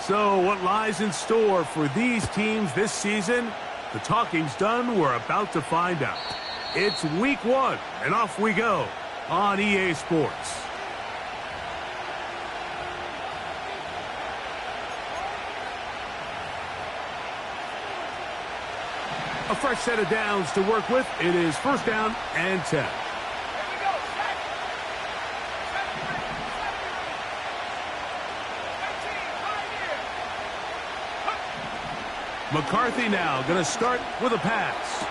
So what lies in store for these teams this season? The talking's done. We're about to find out. It's week 1, and off we go on EA Sports. A fresh set of downs to work with. It is first down and 10. McCarthy now going to start with a pass.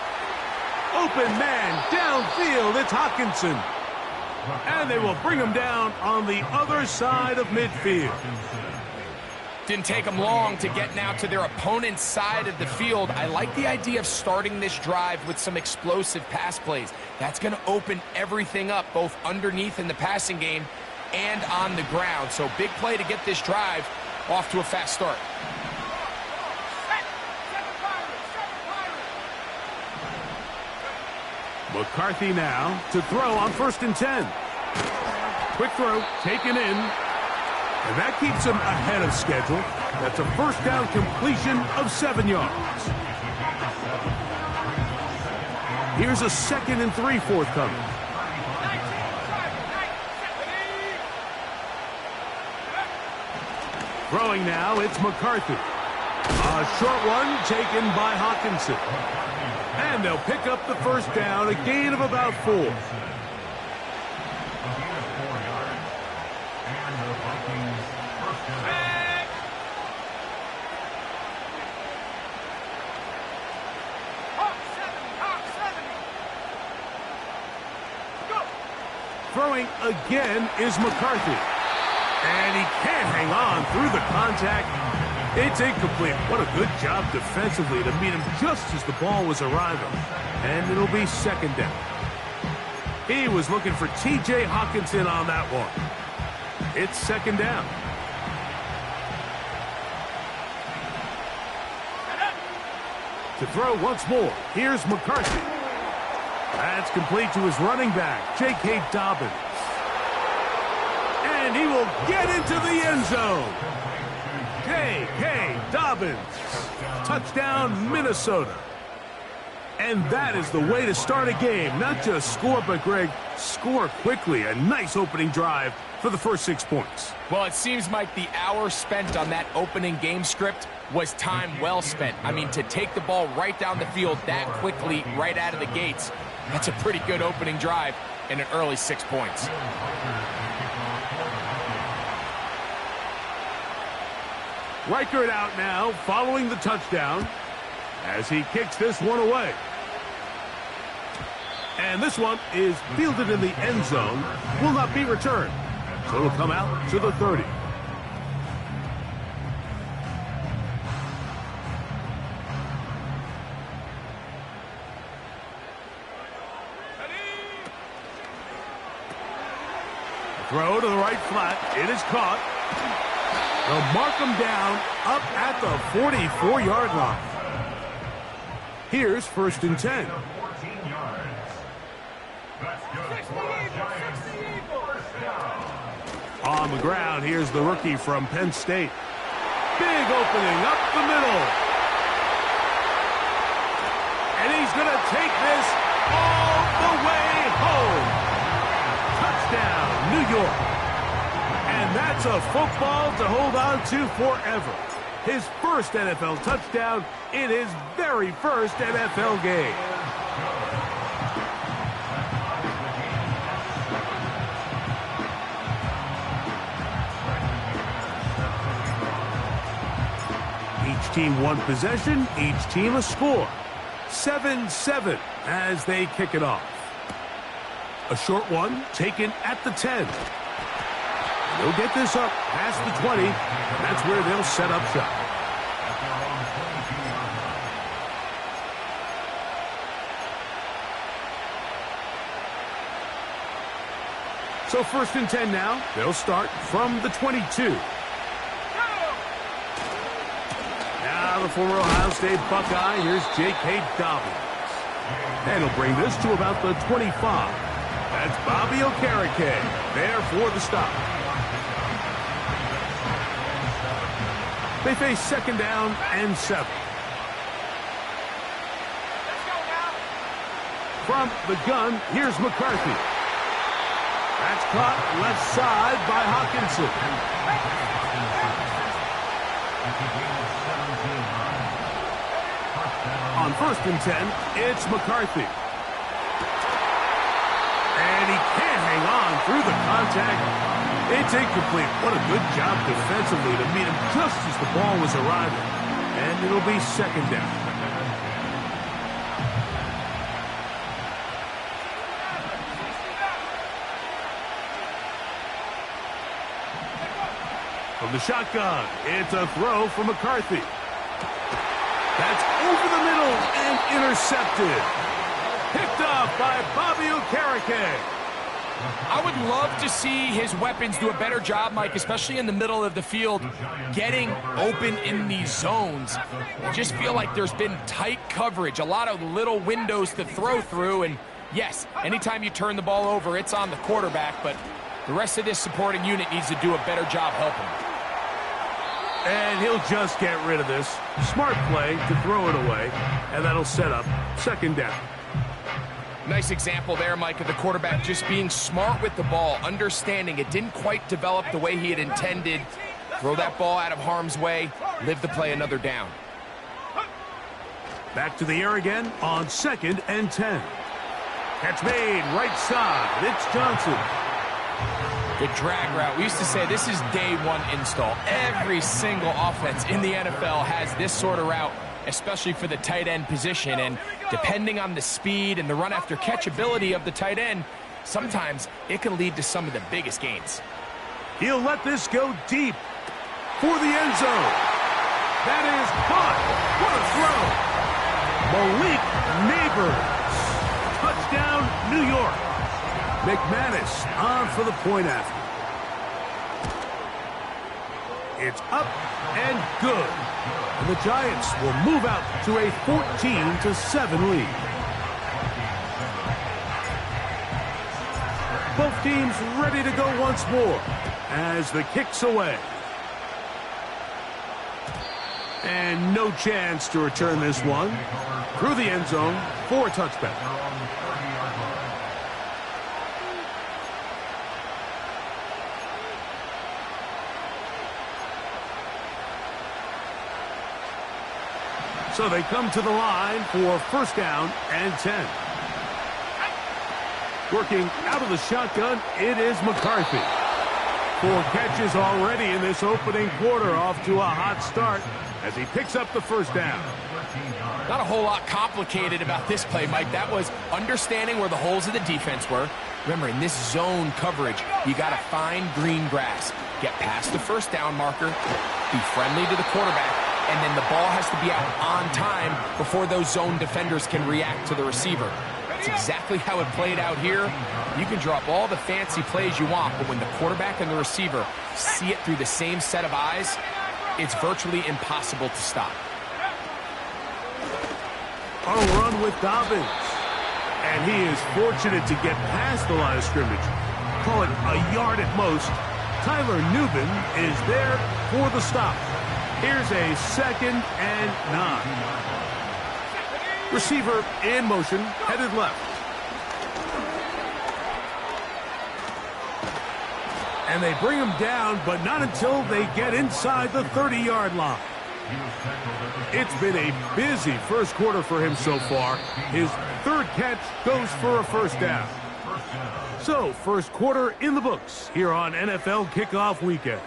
Open man downfield. It's Hockenson. And they will bring him down on the other side of midfield. Didn't take them long to get now to their opponent's side of the field. I like the idea of starting this drive with some explosive pass plays. That's going to open everything up, both underneath in the passing game and on the ground. So big play to get this drive off to a fast start. McCarthy now to throw on 1st and 10. Quick throw, taken in. And that keeps him ahead of schedule. That's a first down completion of 7 yards. Here's a 2nd and 3 forthcoming. Throwing now, it's McCarthy. A short one taken by Hockenson. And they'll pick up the first down, a gain of about 4. Throwing again is McCarthy. And he can't hang on through the contact. It's incomplete. What a good job defensively to meet him just as the ball was arriving. And it'll be 2nd down. He was looking for T.J. Hockenson on that one. It's 2nd down. To throw once more, here's McCarthy. That's complete to his running back, J.K. Dobbins. And he will get into the end zone. J.K. Dobbins. Touchdown, Minnesota. And that is the way to start a game. Not just score, but, Greg, score quickly. A nice opening drive for the first 6 points. Well, it seems like the hour spent on that opening game script was time well spent. I mean, to take the ball right down the field that quickly right out of the gates, that's a pretty good opening drive and an early 6 points. Reichert out now, following the touchdown, as he kicks this one away. And this one is fielded in the end zone, will not be returned. So it'll come out to the 30. Throw to the right flat. It is caught. They'll mark him down up at the 44-yard line. Here's 1st and 10. On the ground, here's the rookie from Penn State. Big opening up the middle. And he's going to take this all the way home. Touchdown, New York. And that's a football to hold on to forever. His first NFL touchdown in his very first NFL game. Each team one possession, each team a score. 7-7 as they kick it off. A short one taken at the 10. They'll get this up past the 20, and that's where they'll set up shop. So 1st and 10 now. They'll start from the 22. Now the former Ohio State Buckeye, here's J.K. Dobbins. And he'll bring this to about the 25. That's Bobby Okereke there for the stop. They face second down and 7. From the gun, here's McCarthy. That's caught left side by Hawkinson. On 1st and 10, it's McCarthy. And he can't hang on through the contact. It's incomplete. What a good job defensively to meet him just as the ball was arriving. And it'll be second down. From the shotgun, it's a throw for McCarthy. That's over the middle and intercepted. Picked off by Bobby Okereke. I would love to see his weapons do a better job, Mike, especially in the middle of the field, getting open in these zones. I just feel like there's been tight coverage, a lot of little windows to throw through, and yes, anytime you turn the ball over, it's on the quarterback, but the rest of this supporting unit needs to do a better job helping him. And he'll just get rid of this. Smart play to throw it away, and that'll set up second down. Nice example there, Mike, of the quarterback just being smart with the ball, understanding it didn't quite develop the way he had intended. Throw that ball out of harm's way, live to play another down. Back to the air again on 2nd and 10. Catch made, right side. It's Johnson. The drag route. We used to say this is day one install. Every single offense in the NFL has this sort of route, especially for the tight end position. And depending on the speed and the run after catch ability of the tight end, sometimes it can lead to some of the biggest gains. He'll let this go deep for the end zone. That is caught. What a throw. Malik Neighbors. Touchdown, New York. McManus on for the point after. It's up and good. And the Giants will move out to a 14-7 lead. Both teams ready to go once more as the kick's away. And no chance to return this one. Through the end zone for a touchback. So they come to the line for 1st down and 10. Working out of the shotgun, it is McCarthy. 4 catches already in this opening quarter, off to a hot start as he picks up the 1st down. Not a whole lot complicated about this play, Mike. That was understanding where the holes of the defense were. Remember, in this zone coverage, you got to find green grass. Get past the 1st down marker, be friendly to the quarterback, and then the ball has to be out on time before those zone defenders can react to the receiver. That's exactly how it played out here. You can drop all the fancy plays you want, but when the quarterback and the receiver see it through the same set of eyes, it's virtually impossible to stop. A run with Dobbins. And he is fortunate to get past the line of scrimmage. Call it a yard at most. Tyler Nubin is there for the stop. Here's a 2nd and 9. Receiver in motion, headed left. And they bring him down, but not until they get inside the 30-yard line. It's been a busy first quarter for him so far. His 3rd catch goes for a 1st down. So, first quarter in the books here on NFL Kickoff Weekend.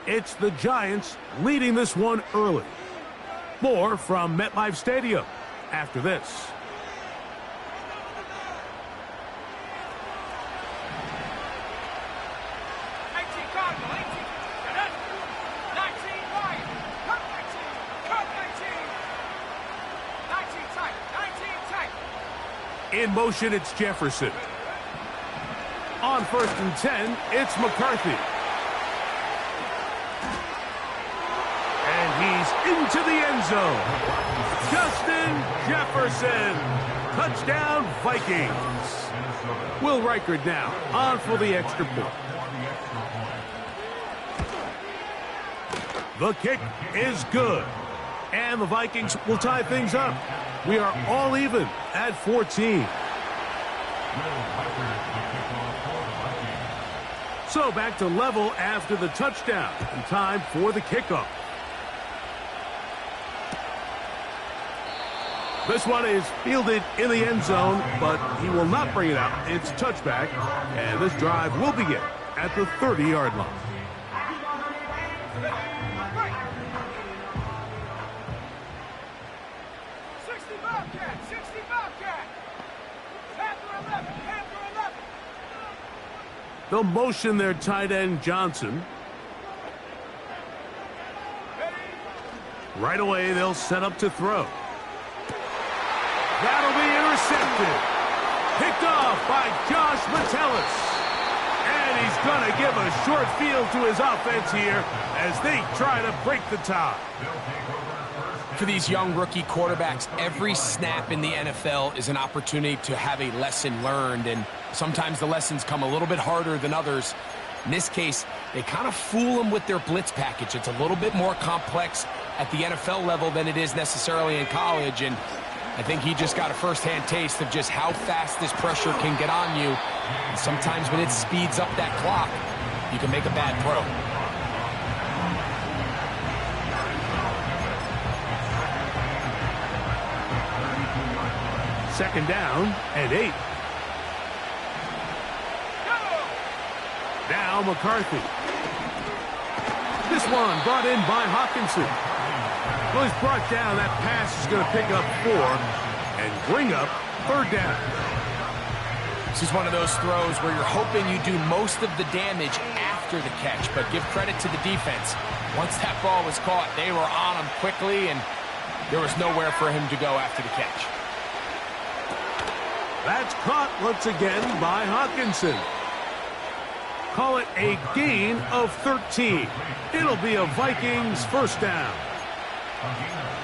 It's the Giants leading this one early. More from MetLife Stadium after this. In motion, it's Jefferson. On 1st and 10, it's McCarthy. And he's into the end zone. Justin Jefferson. Touchdown, Vikings. Will Reichard now on for the extra point. The kick is good. And the Vikings will tie things up. We are all even at 14. So back to level after the touchdown. And time for the kickoff. This one is fielded in the end zone, but he will not bring it out. It's touchback, and this drive will begin at the 30-yard line. They'll motion their tight end, Johnson. Right away, they'll set up to throw. That'll be intercepted. Picked off by Josh Metellus. And he's going to give a short field to his offense here as they try to break the tie. For these young rookie quarterbacks, every snap in the NFL is an opportunity to have a lesson learned, and sometimes the lessons come a little bit harder than others. In this case, they kind of fool them with their blitz package. It's a little bit more complex at the NFL level than it is necessarily in college, and I think he just got a first-hand taste of just how fast this pressure can get on you. And sometimes when it speeds up that clock, you can make a bad throw. Second down and 8. Now McCarthy. This one brought in by Hawkinson. Well, he's brought down. That pass is going to pick up 4 and bring up third down. This is one of those throws where you're hoping you do most of the damage after the catch, but give credit to the defense. Once that ball was caught, they were on him quickly, and there was nowhere for him to go after the catch. That's caught once again by Hawkinson. Call it a gain of 13. It'll be a Vikings first down.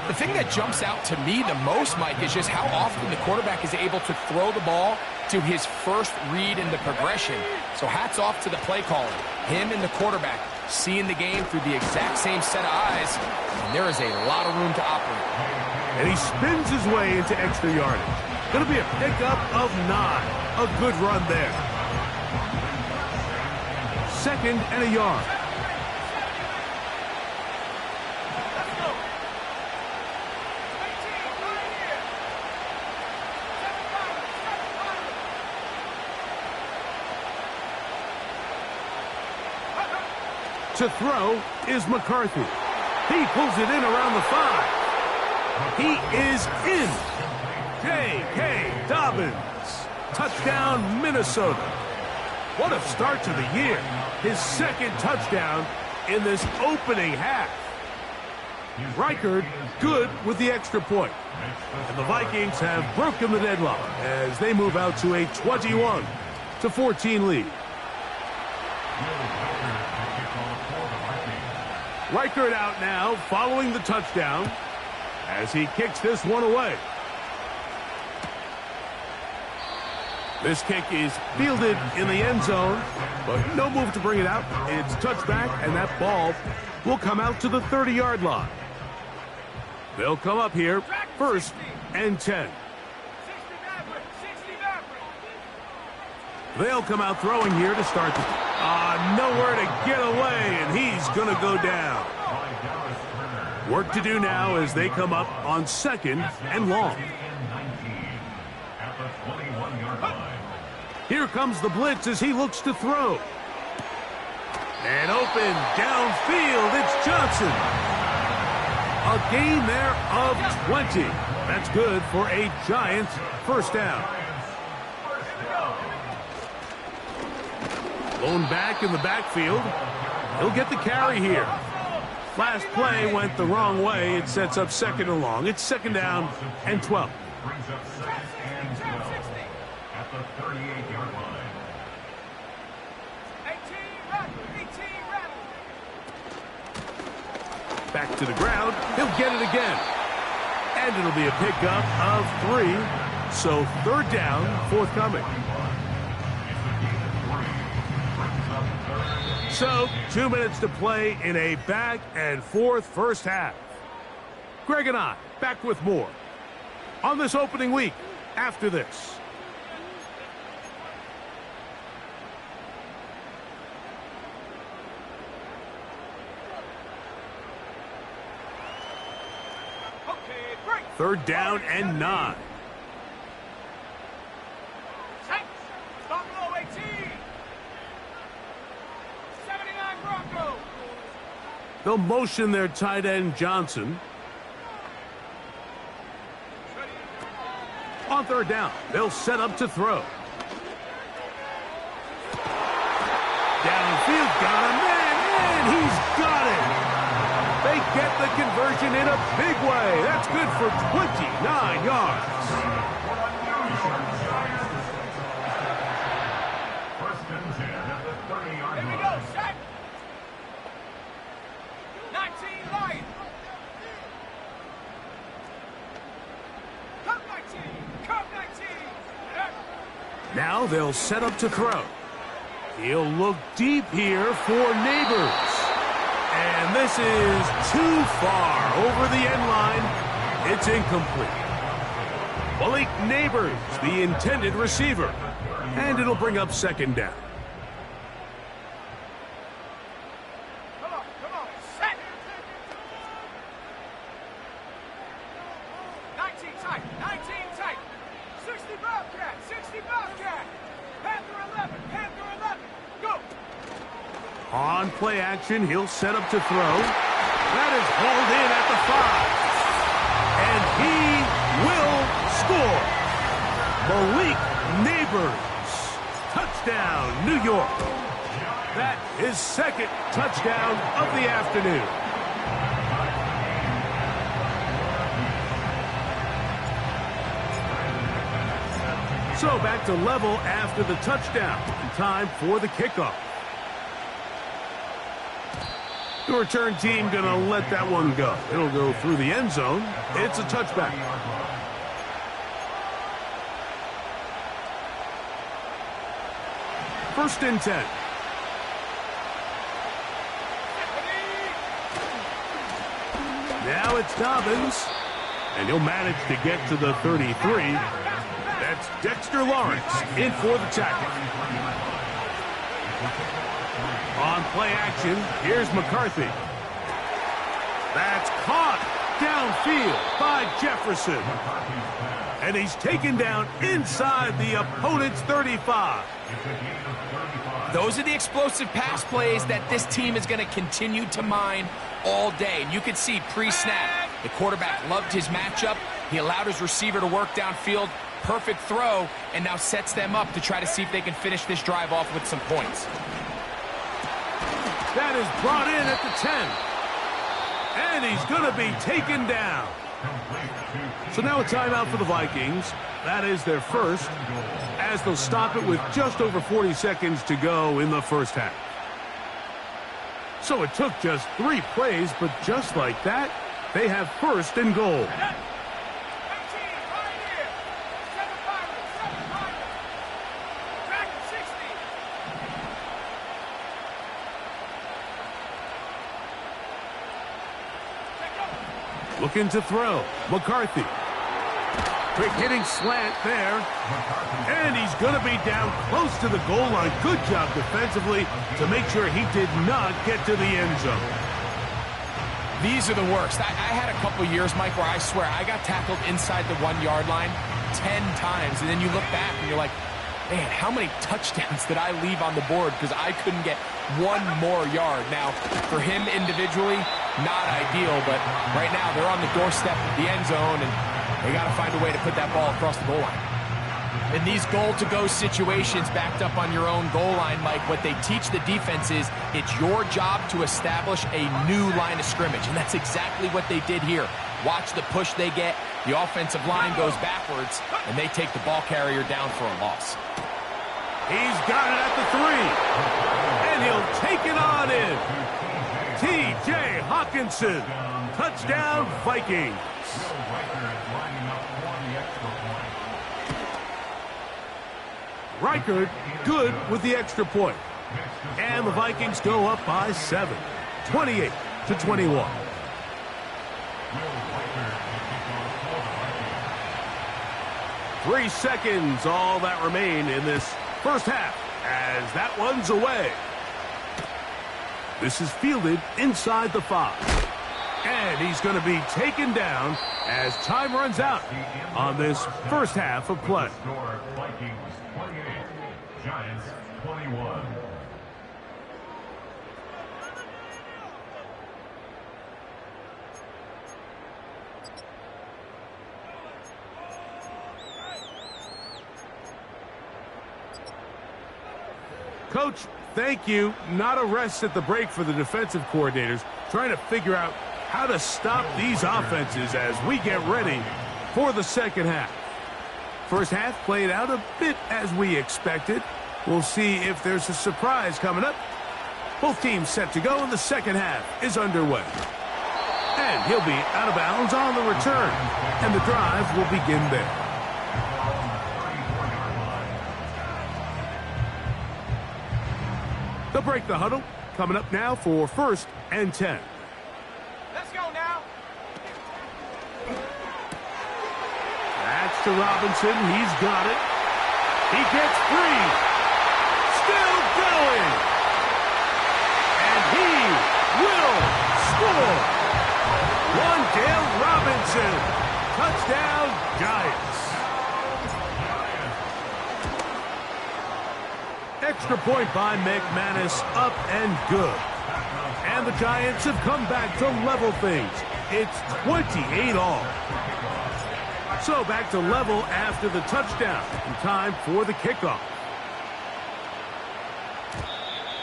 The thing that jumps out to me the most, Mike, is just how often the quarterback is able to throw the ball to his first read in the progression. So hats off to the play caller. Him and the quarterback seeing the game through the exact same set of eyes, and there is a lot of room to operate. And he spins his way into extra yardage. Going to be a pickup of 9. A good run there. Second and a yard. To throw is McCarthy. He pulls it in around the 5. He is in. J.K. Dobbins. Touchdown, Minnesota. What a start to the year. His second touchdown in this opening half. Reichard good with the extra point. And the Vikings have broken the deadlock as they move out to a 21-14 lead. Reichard out now following the touchdown as he kicks this one away. This kick is fielded in the end zone, but no move to bring it out. It's touchback, and that ball will come out to the 30-yard line. They'll come up here, first and 10. They'll come out throwing here to start the... nowhere to get away, and he's going to go down. Work to do now as they come up on second and long. Here comes the blitz as he looks to throw. And open downfield, it's Johnson. A gain there of 20. That's good for a Giants first down. Blown back in the backfield. He'll get the carry here. Last play went the wrong way. It sets up second and long. It's second down and 12. Back to the ground. He'll get it again. And it'll be a pickup of 3. So third down, forthcoming. So, 2 minutes to play in a back-and-forth first half. Greg and I, back with more on this opening week after this. Third down and 9. They'll motion their tight end Johnson. On third down, they'll set up to throw. Downfield, got a man, and he's got it. They get the conversion in a big way. That's good for 29 yards. Here we go, set. 19 line. Come 19. Come 19. Now they'll set up to throw. He'll look deep here for Neighbors. And this is too far over the end line. It's incomplete. Malik Neighbors, the intended receiver. And it'll bring up second down. Come on, set. 19 tight, 60 Bobcat, Panther 11, go. On play action, he'll set up to throw. That is hauled in at the 5. And he will score. Malik Neighbors. Touchdown, New York. That is second touchdown of the afternoon. So back to level after the touchdown. Time for the kickoff. The return team going to let that one go. It'll go through the end zone. It's a touchback. First and 10. Now it's Dobbins. And he'll manage to get to the 33. That's Dexter Lawrence in for the tackle. On play action, here's McCarthy. That's caught downfield by Jefferson. And he's taken down inside the opponent's 35. Those are the explosive pass plays that this team is going to continue to mine all day. And you can see pre-snap, the quarterback loved his matchup. He allowed his receiver to work downfield. Perfect throw, and now sets them up to try to see if they can finish this drive off with some points. That is brought in at the 10. And he's going to be taken down. So now a timeout for the Vikings. That is their first, as they'll stop it with just over 40 seconds to go in the first half. So it took just 3 plays, but just like that, they have first and goal. Looking to throw. McCarthy. Quick hitting slant there. And he's going to be down close to the goal line. Good job defensively to make sure he did not get to the end zone. These are the worst. I had a couple years, Mike, where I swear I got tackled inside the 1-yard line 10 times. And then you look back and you're like, man, how many touchdowns did I leave on the board because I couldn't get one more yard? Now, for him individually, not ideal, but right now they're on the doorstep of the end zone, and they got to find a way to put that ball across the goal line. In these goal-to-go situations backed up on your own goal line, Mike, what they teach the defense is it's your job to establish a new line of scrimmage, and that's exactly what they did here. Watch the push they get. The offensive line goes backwards, and they take the ball carrier down for a loss. He's got it at the 3, and he'll take it on in. T.J. Hawkinson, touchdown Vikings. Reichard good with the extra point. And the Vikings go up by 7, 28-21. Three seconds, all that remain in this first half, as that one's away. This is fielded inside the 5. And he's going to be taken down as time runs out on this first half of play. Vikings 28, Giants 21. Coach, thank you. Not a rest at the break for the defensive coordinators, trying to figure out how to stop these offenses as we get ready for the second half. First half played out a bit as we expected. We'll see if there's a surprise coming up. Both teams set to go, and the second half is underway. And he'll be out of bounds on the return, and the drive will begin there. They'll break the huddle. Coming up now for 1st and 10. Let's go now. That's to Robinson. He's got it. He gets free. Still going. And he will score. Wandale Robinson. Touchdown, Giants. Extra point by McManus, up and good. And the Giants have come back to level things. It's 28 all. So back to level after the touchdown. And time for the kickoff.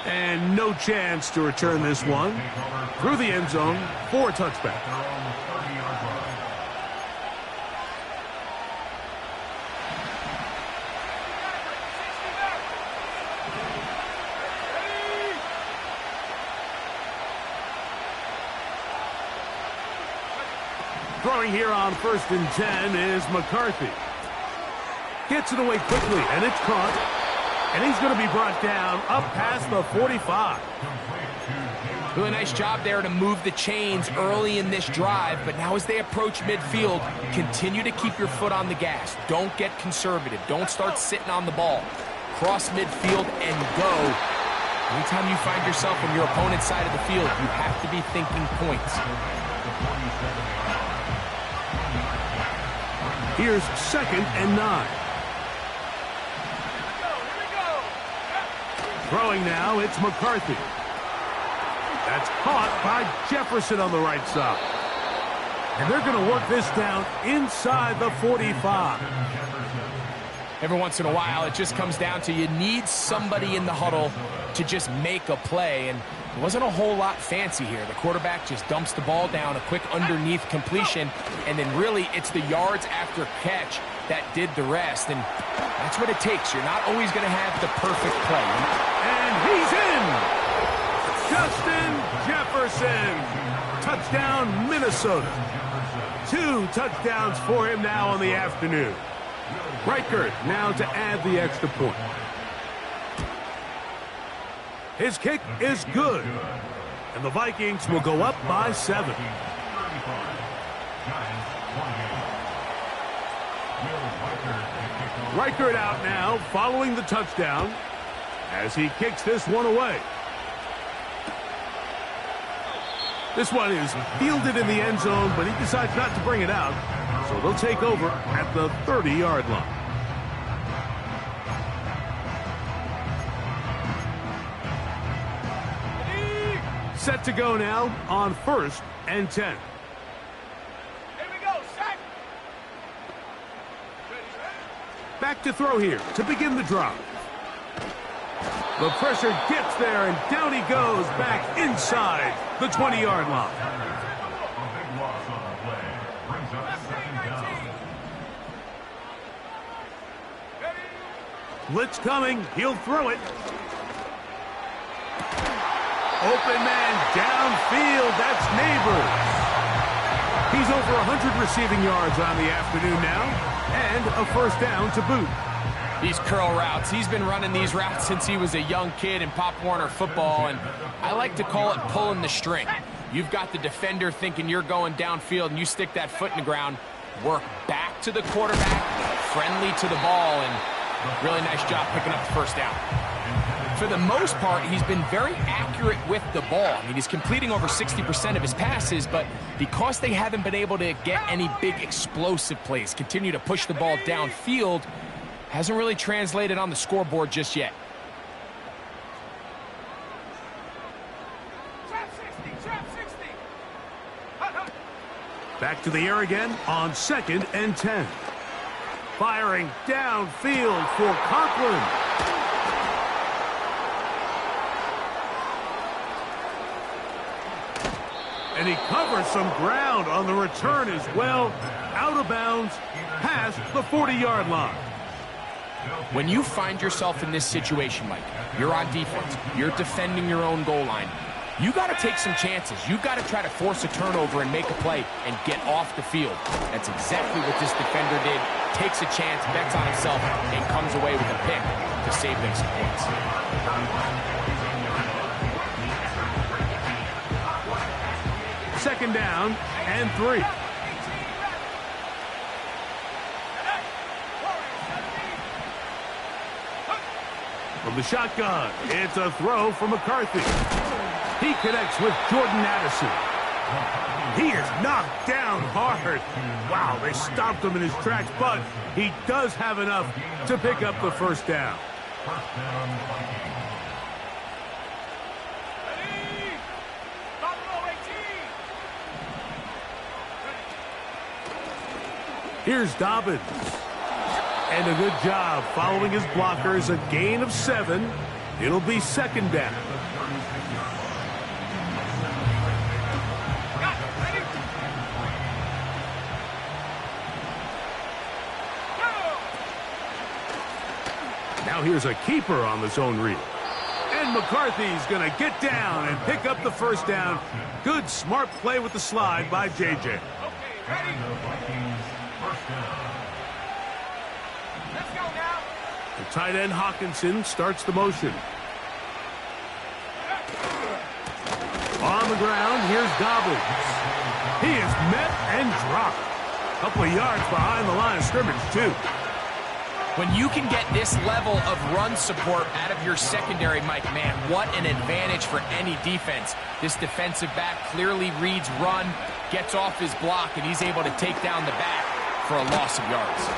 And no chance to return this one. Through the end zone for a touchback. Throwing here on 1st and 10 is McCarthy. Gets it away quickly, and it's caught. And he's going to be brought down up past the 45. Really nice job there to move the chains early in this drive, but now as they approach midfield, continue to keep your foot on the gas. Don't get conservative. Don't start sitting on the ball. Cross midfield and go. Anytime you find yourself on your opponent's side of the field, you have to be thinking points. Here's 2nd and 9. Throwing now, it's McCarthy. That's caught by Jefferson on the right side. And they're going to work this down inside the 45. Every once in a while, it just comes down to you need somebody in the huddle to just make a play, and it wasn't a whole lot fancy here. The quarterback just dumps the ball down, a quick underneath completion, and then really it's the yards after catch that did the rest, and that's what it takes. You're not always going to have the perfect play. And he's in! Justin Jefferson! Touchdown, Minnesota. 2 touchdowns for him now on the afternoon. Reichert now to add the extra point. His kick is good. And the Vikings will go up by 7. Reichert out now following the touchdown as he kicks this one away. This one is fielded in the end zone, but he decides not to bring it out. So they'll take over at the 30-yard line. Set to go now on 1st and 10. Here we go, set. Back to throw here to begin the drive. The pressure gets there, and down he goes back inside the 20-yard line. Blitz coming. He'll throw it. Open man downfield. That's Neighbors. He's over 100 receiving yards on the afternoon now, and a first down to boot. These curl routes, he's been running these routes since he was a young kid in Pop Warner football, and I like to call it pulling the string. You've got the defender thinking you're going downfield, and you stick that foot in the ground, work back to the quarterback, friendly to the ball, and really nice job picking up the first down. For the most part, he's been very accurate with the ball. I mean, he's completing over 60% of his passes, but because they haven't been able to get any big explosive plays, continue to push the ball downfield, hasn't really translated on the scoreboard just yet. Trap 60, trap 60. Hut, hut. Back to the air again on 2nd and 10. Firing downfield for Conklin. And he covers some ground on the return as well. Out of bounds, past the 40-yard line. When you find yourself in this situation, Mike, you're on defense, you're defending your own goal line, you got to take some chances. You got to try to force a turnover and make a play and get off the field. That's exactly what this defender did. Takes a chance, bets on himself, and comes away with a pick to save them some points. Second down and 3. From the shotgun, it's a throw for McCarthy. He connects with Jordan Addison. He is knocked down hard. Wow, they stopped him in his tracks, but he does have enough to pick up the first down. First down, Vikings. Ready? Buffalo 18. Here's Dobbins. And a good job following his blockers. A gain of 7. It'll be second down. Got it. Ready? Go! Now here's a keeper on the zone read. And McCarthy's going to get down and pick up the first down. Good, smart play with the slide by JJ. Okay, ready? Vikings, first down. Let's go now. The tight end Hawkinson starts the motion. On the ground, here's Dobbins. He is met and dropped. A couple of yards behind the line of scrimmage, too. When you can get this level of run support out of your secondary, Mike, man, what an advantage for any defense. This defensive back clearly reads run, gets off his block, and he's able to take down the back for a loss of yards.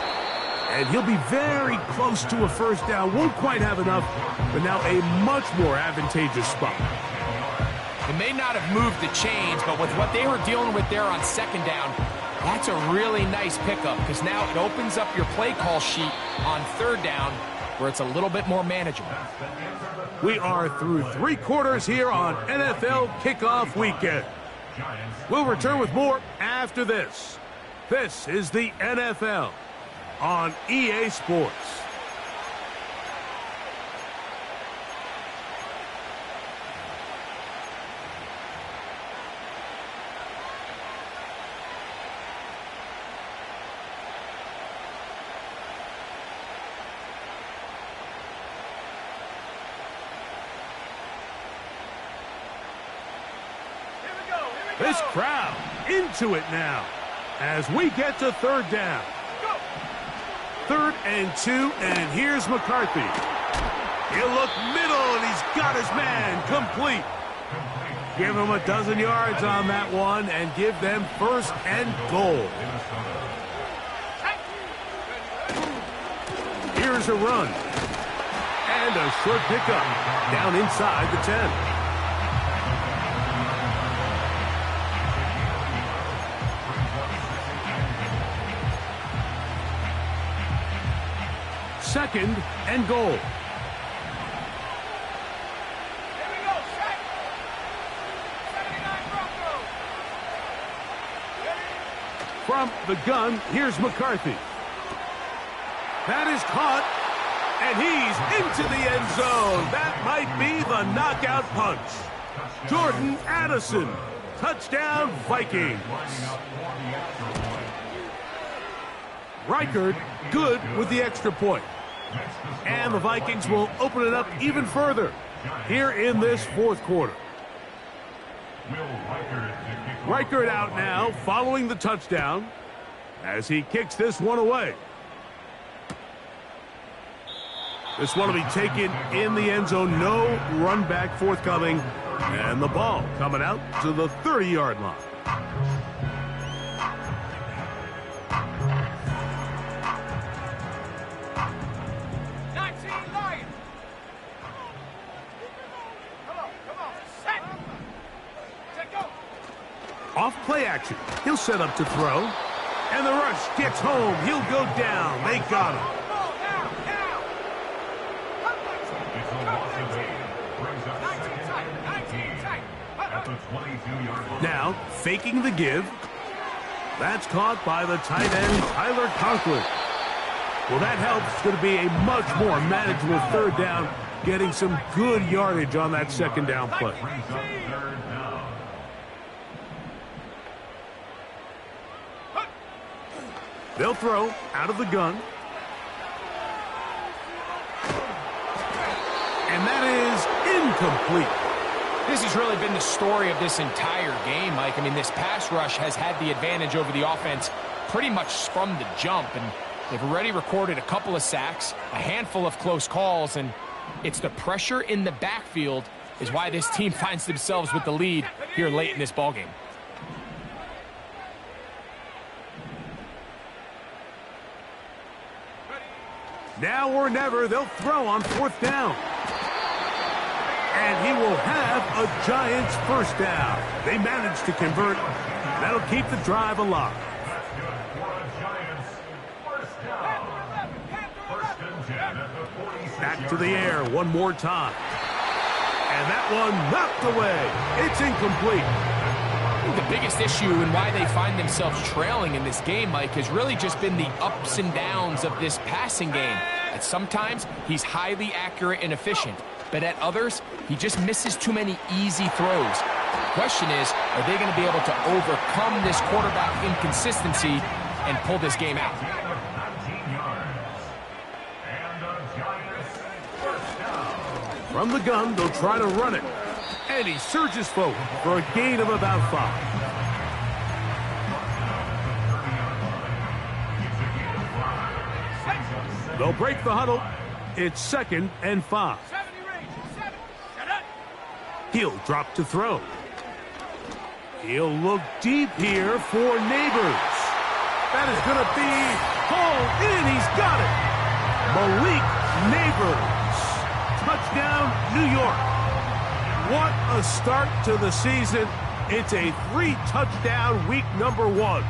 And he'll be very close to a first down. Won't quite have enough, but now a much more advantageous spot. It may not have moved the chains, but with what they were dealing with there on second down, that's a really nice pickup because now it opens up your play call sheet on third down where it's a little bit more manageable. We are through 3 quarters here on NFL Kickoff Weekend. We'll return with more after this. This is the NFL on EA Sports. This crowd into it now as we get to third down. 3rd and 2, and here's McCarthy. He'll look middle, and he's got his man complete. Give him a dozen yards on that one and give them 1st and goal. Here's a run. And a short pickup down inside the 10. Second and goal. Here we go, set. 79 Broncos. Ready? From the gun, here's McCarthy. That is caught, and he's into the end zone. That might be the knockout punch. Jordan Addison, touchdown Vikings. Reichard, good with the extra point. And the Vikings will open it up even further here in this fourth quarter. Reichert out now following the touchdown as he kicks this one away. This one will be taken in the end zone. No run back forthcoming. And the ball coming out to the 30-yard line. Off play action. He'll set up to throw. And the rush gets home. He'll go down. They got him. Now, faking the give. That's caught by the tight end, Tyler Conklin. Well, that helps. It's going to be a much more manageable third down, getting some good yardage on that second down play. They'll throw out of the gun. And that is incomplete. This has really been the story of this entire game, Mike. I mean, this pass rush has had the advantage over the offense pretty much from the jump. And they've already recorded a couple of sacks, a handful of close calls, and it's the pressure in the backfield is why this team finds themselves with the lead here late in this ballgame. Now or never, they'll throw on fourth down. And he will have a Giants first down. They managed to convert. That'll keep the drive alive. Back to the air one more time. And that one knocked away. It's incomplete. I think the biggest issue and why they find themselves trailing in this game, Mike, has really just been the ups and downs of this passing game. At sometimes, he's highly accurate and efficient, but at others, he just misses too many easy throws. The question is, are they going to be able to overcome this quarterback inconsistency and pull this game out? From the gun, they'll try to run it. And he surges forward for a gain of about 5. They'll break the huddle. It's 2nd and 5. He'll drop to throw. He'll look deep here for Neighbors. That is going to be hauled in. He's got it. Malik Neighbors. Touchdown, New York. What a start to the season. It's a 3-touchdown week number 1.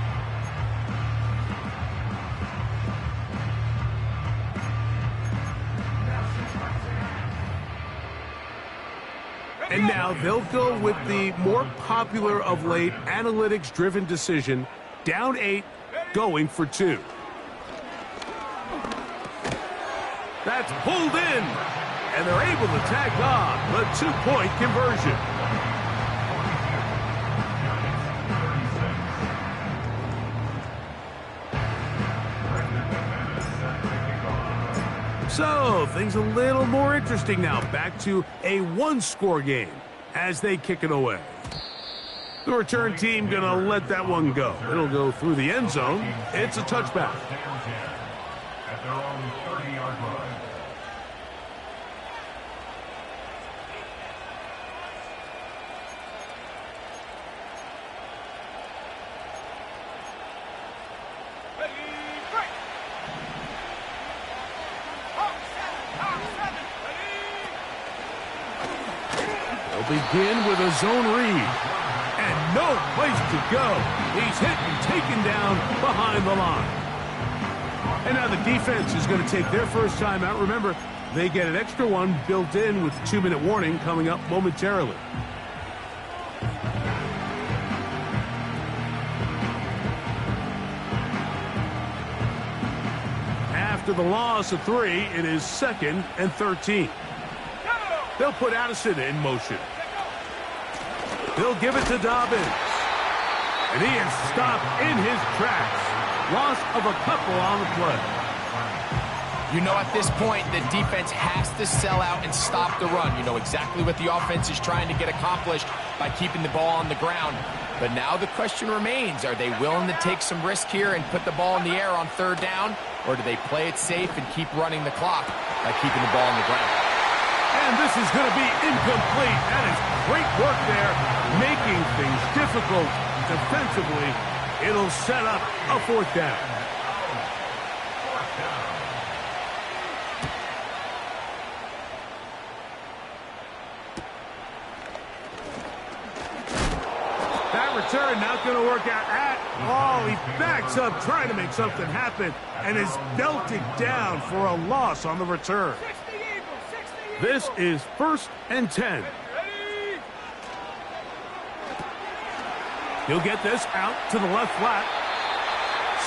And now they'll go with the more popular of late analytics-driven decision. Down 8, going for 2. That's pulled in. And they're able to tack on the 2-point conversion. So, things a little more interesting now. Back to a 1-score game as they kick it away. The return team going to let that one go. It'll go through the end zone. It's a touchback. At their own 30-yard line. Begin with a zone read. And no place to go. He's hit and taken down behind the line. And now the defense is going to take their first time out. Remember, they get an extra one built in with 2-minute warning coming up momentarily. After the loss of 3, it is 2nd and 13. They'll put Addison in motion. He'll give it to Dobbins. And he is stopped in his tracks. Loss of a couple on the play. You know at this point the defense has to sell out and stop the run. You know exactly what the offense is trying to get accomplished by keeping the ball on the ground. But now the question remains, are they willing to take some risk here and put the ball in the air on third down? Or do they play it safe and keep running the clock by keeping the ball on the ground? And this is going to be incomplete. That is great work there, making things difficult defensively. It'll set up a fourth down. That return not going to work out he backs up trying to make something happen and is belted down for a loss on the return. This is 1st and 10. He'll get this out to the left flat.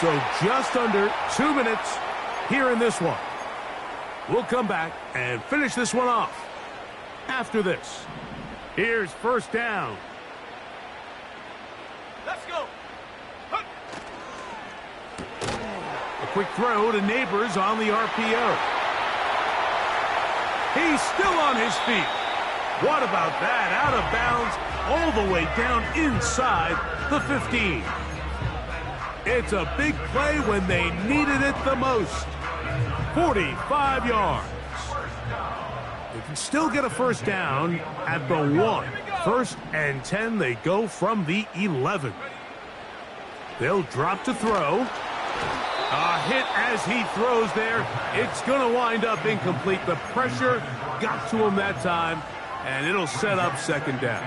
So just under 2 minutes here in this one. We'll come back and finish this one off after this. Here's 1st down. Let's go. A quick throw to Neighbors on the RPO. He's still on his feet. What about that? Out of bounds all the way down inside the 15. It's a big play when they needed it the most. 45 yards. They can still get a 1st down at the 1. 1st and 10, they go from the 11. They'll drop to throw. A hit as he throws there. It's going to wind up incomplete. The pressure got to him that time, and it'll set up 2nd down.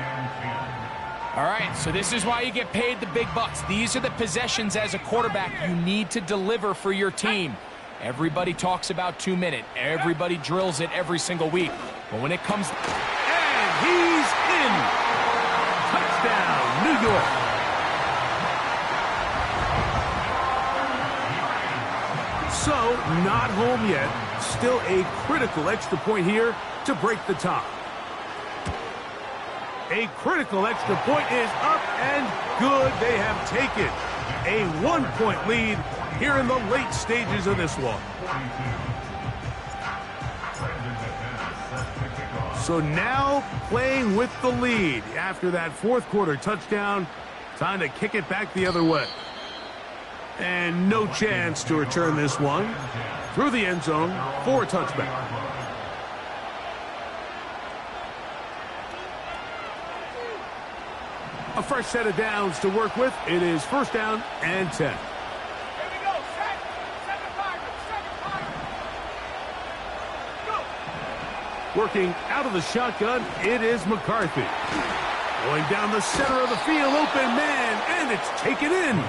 All right, so this is why you get paid the big bucks. These are the possessions as a quarterback you need to deliver for your team. Everybody talks about 2 minute. Everybody drills it every single week. But when it comes... And he's in. Touchdown, New York. So, not home yet. Still a critical extra point here to break the tie. A critical extra point is up and good. They have taken a 1-point lead here in the late stages of this one. So now playing with the lead after that 4th quarter touchdown. Time to kick it back the other way. And no chance to return this one through the end zone for a touchback. A fresh set of downs to work with. It is 1st down and 10. Here we go. Set. 7-5. Go. Working out of the shotgun, it is McCarthy. Going down the center of the field, open man, and it's taken in.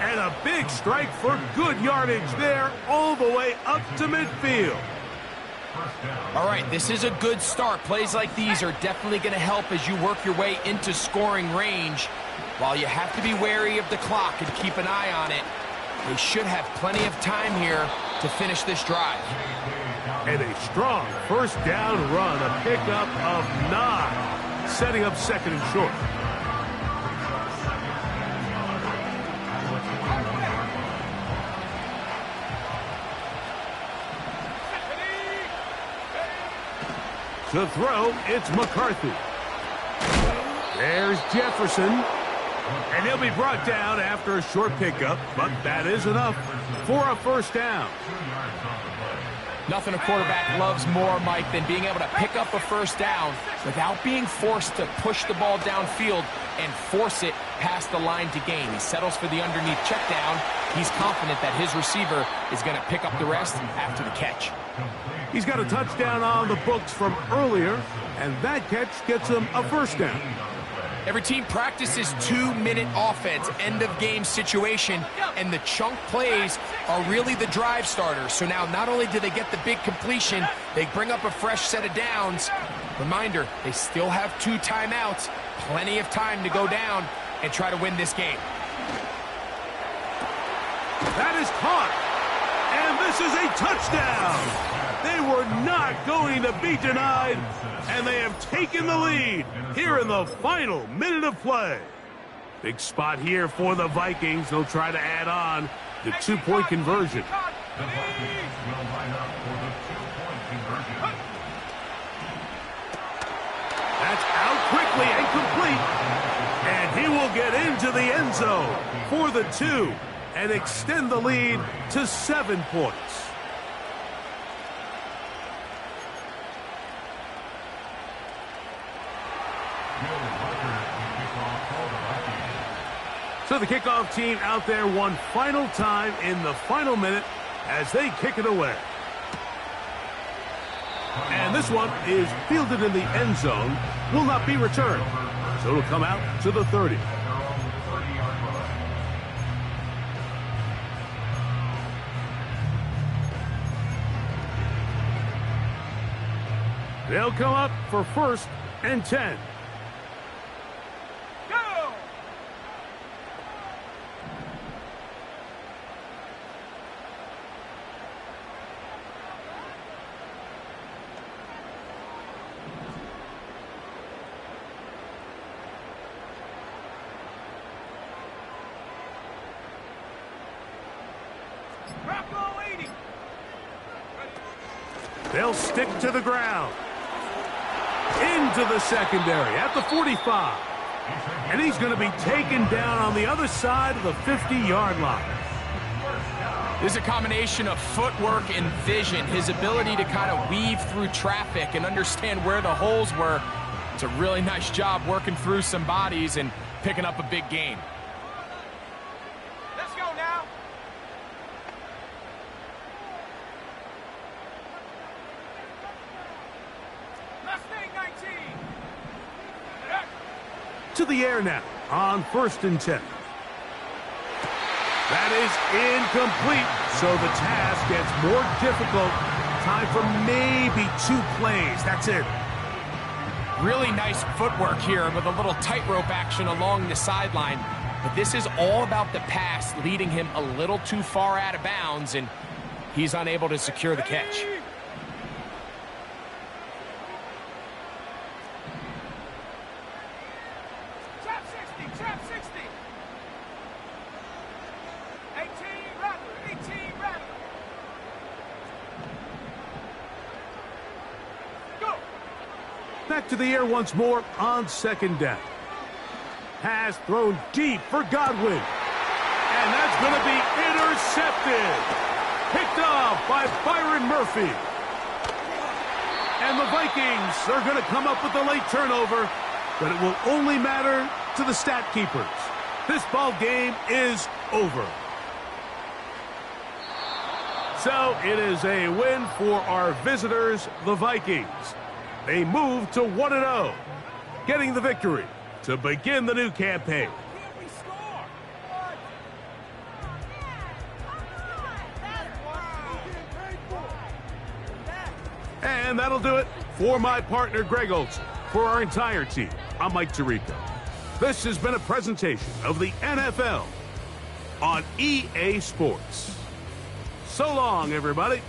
And a big strike for good yardage there all the way up to midfield. All right, this is a good start. Plays like these are definitely going to help as you work your way into scoring range. While you have to be wary of the clock and keep an eye on it, they should have plenty of time here to finish this drive. And a strong 1st down run, a pickup of 9, setting up 2nd and short. To throw, it's McCarthy. There's Jefferson. And he'll be brought down after a short pickup, but that is enough for a 1st down. Nothing a quarterback loves more, Mike, than being able to pick up a 1st down without being forced to push the ball downfield and force it past the line to gain. He settles for the underneath check down. He's confident that his receiver is going to pick up the rest after the catch. He's got a touchdown on the books from earlier, and that catch gets him a 1st down. Every team practices 2-minute offense, end-of-game situation, and the chunk plays are really the drive starters. So now not only do they get the big completion, they bring up a fresh set of downs. Reminder, they still have 2 timeouts, plenty of time to go down and try to win this game. That is caught, and this is a touchdown. They were not going to be denied, and they have taken the lead here in the final minute of play. Big spot here for the Vikings. They'll try to add on the 2-point conversion. The Vikings will line up That's out quickly and complete. And he will get into the end zone for the 2 and extend the lead to 7 points. So the kickoff team out there one final time in the final minute as they kick it away. And this one is fielded in the end zone, will not be returned. So it'll come out to the 30. They'll come up for 1st and 10. Go! Bronco 80. They'll stick to the ground. Into the secondary at the 45. And he's going to be taken down on the other side of the 50-yard line. This is a combination of footwork and vision, his ability to kind of weave through traffic and understand where the holes were. It's a really nice job working through some bodies and picking up a big gain. Let's go now. Mustang 19. To the air now on 1st and 10. That is incomplete, so the task gets more difficult. Time for maybe 2 plays. That's it. Really nice footwork here with a little tightrope action along the sideline. But this is all about the pass leading him a little too far out of bounds, and he's unable to secure the catch. Trap 60, trap 60. 18 Rattler. Go! Back to the air once more on 2nd down. Pass thrown deep for Godwin. And that's going to be intercepted. Picked off by Byron Murphy. And the Vikings are going to come up with a late turnover, but it will only matter to the stat keepers. This ball game is over. So it is a win for our visitors, the Vikings. They move to 1-0, getting the victory to begin the new campaign. Can't we score? And that'll do it for my partner, Greg Olson. For our entire team, I'm Mike Tirico. This has been a presentation of the NFL on EA Sports. So long, everybody.